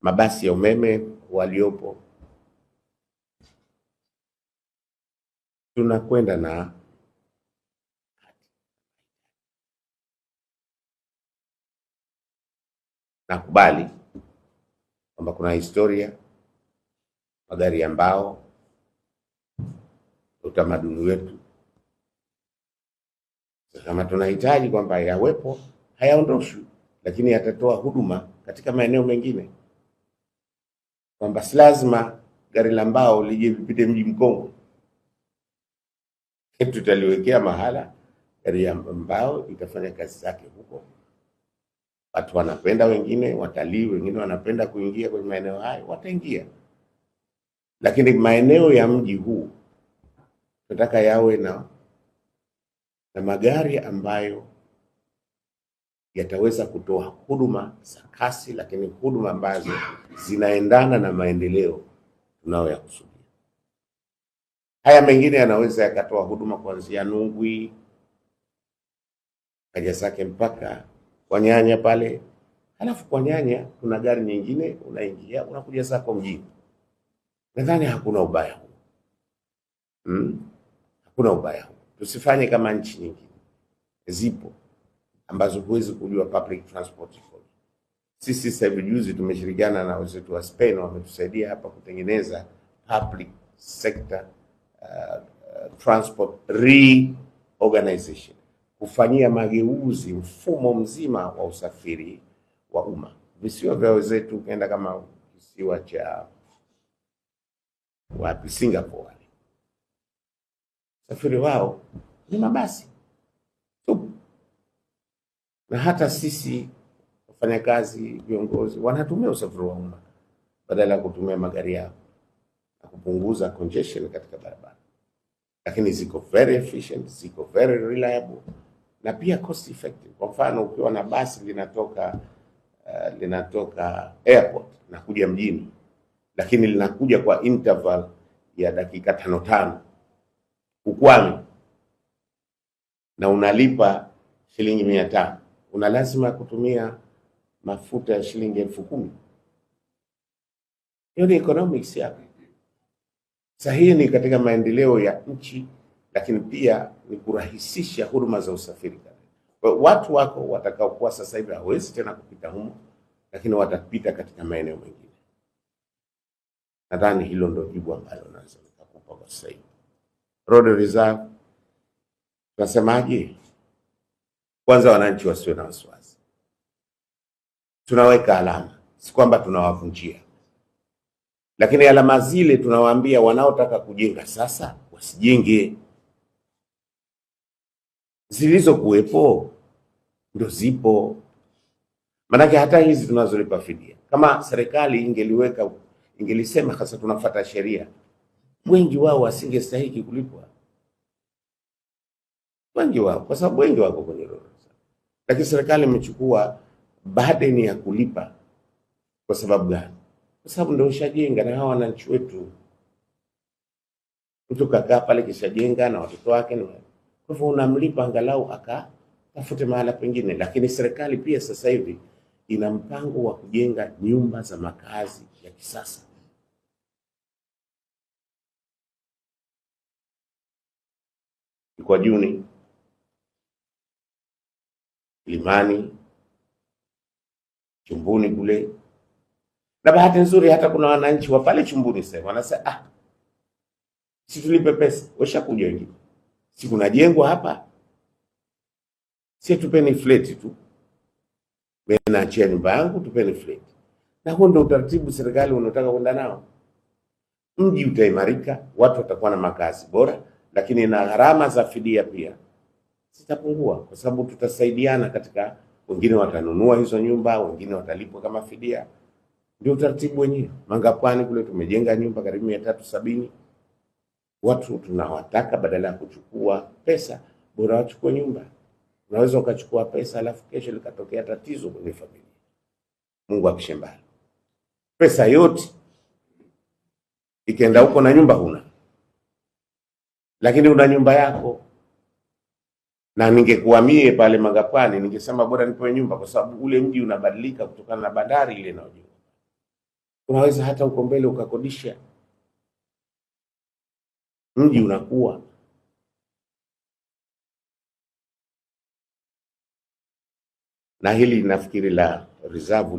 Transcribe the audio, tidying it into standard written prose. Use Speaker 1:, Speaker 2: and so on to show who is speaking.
Speaker 1: mabasi ya umeme waliopo, tunakwenda na nakubali kwamba kuna historia, magari ya mbao, utamaduni wetu. Kama tunahitaji kwamba yawepo, hayaondoshwi, lakini yatatoa huduma katika maeneo mengine, kwamba si lazima gari la mbao lije lipite mji Mkongwe. Tutaliwekea mahala gari ya mbao itafanya kazi zake huko. Watu wanapenda, wengine watalii, wengine wanapenda kuingia kwenye maeneo hayo, wataingia. Lakini maeneo ya mji huu tunataka yawe na magari ambayo yataweza kutoa huduma za kasi, lakini huduma ambazo zinaendana na maendeleo tunayoyakusudia. Haya mengine yanaweza yakatoa huduma kuanzia Nungwi kaja zake mpaka kwa Nyanya pale, halafu kwa Nyanya kuna gari nyingine unaingia unakuja zako mjini. Nadhani hakuna ubaya huu. Hakuna ubaya huu. Tusifanye kama nchi nyingine zipo ambazo huwezi kujua public transport iko. Sisi sasa hivi juzi tumeshirikiana na wenzetu wa Spain, wametusaidia hapa kutengeneza public sector transport reorganization, kufanyia mageuzi mfumo mzima wa usafiri wa umma. Visiwa vya wenzetu ukienda kama kisiwa cha wapi, Singapore, usafiri wao ni mabasi tu. Na hata sisi wafanyakazi, viongozi wanatumia usafiri wa umma badala ya kutumia magari yao na kupunguza congestion katika barabara. Lakini ziko very efficient, ziko very reliable na pia cost effective. Kwa mfano ukiwa na basi linatoka airport na kuja mjini, lakini linakuja kwa interval ya dakika 5 ukwame, na unalipa shilingi 500, una lazima kutumia mafuta ya shilingi 10,000. Hiyo ni economics yake. Sahihi ni katika maendeleo ya nchi, lakini pia ni kurahisisha huduma za usafiri. Kwa watu wako watakaokuwa sasa hivi hawezi tena kupita humo, lakini watapita katika maeneo mengine. Nadhani hilo ndio jibu ambalo naweza nikakupa kwa sasa hivi. Road reserve tunasemaje? Kwanza wananchi wasiwe na wasiwasi. Tunaweka alama, si kwamba tunawavunjia. Lakini alama zile tunawaambia wanaotaka kujenga sasa wasijenge. Zilizokuwepo ndio zipo. Manake hata hizi tunazolipa fidia, kama serikali ingelisema hasa tunafuata sheria, wengi wao wasingestahili kulipwa. Wengi wao, kwa sababu wengi wako kwenye roho. Lakini serikali imechukua burden ya kulipa. Kwa sababu gani? Kwa sababu ndio ushajenga na hawa wananchi wetu. Mtu kakaa pale kishajenga na watoto wake, kwa hivyo unamlipa angalau akatafute mahala pengine. Lakini serikali pia sasa hivi ina mpango wa kujenga nyumba za makazi ya kisasa. Kwa Juni, Limani, Chumbuni kule. Na bahati nzuri hata kuna wananchi wa pale Chumbuni sasa wanasema si tulipe pesa, washakuja wengine. Si kuna jengo hapa, si tupeni flat tu. Mimi naachia nyumba yangu, tupeni flat. Na huo ndio utaratibu serikali unataka kwenda nao. Mji utaimarika, watu watakuwa na makazi bora, lakini na gharama za fidia pia zitapungua, kwa sababu tutasaidiana katika, wengine watanunua hizo nyumba, wengine watalipwa kama fidia. Ndio utaratibu wenyewe. Mangapwani kule tumejenga nyumba karibu 370. Watu tunawataka badala ya kuchukua pesa, bora wachukue nyumba. Unaweza ukachukua pesa alafu kesho likatokea tatizo kwenye familia. Mungu akishembali. Pesa yote ikaenda huko na nyumba huna. Lakini una nyumba yako. Na ningekuwa mie pale Mangapwani ningesema bora nipewe nyumba, kwa sababu ule mji unabadilika kutokana na bandari ile inayojengwa. unaweza hata uko mbele ukakodisha, mji unakuwa. Na hili nafikiri la reserve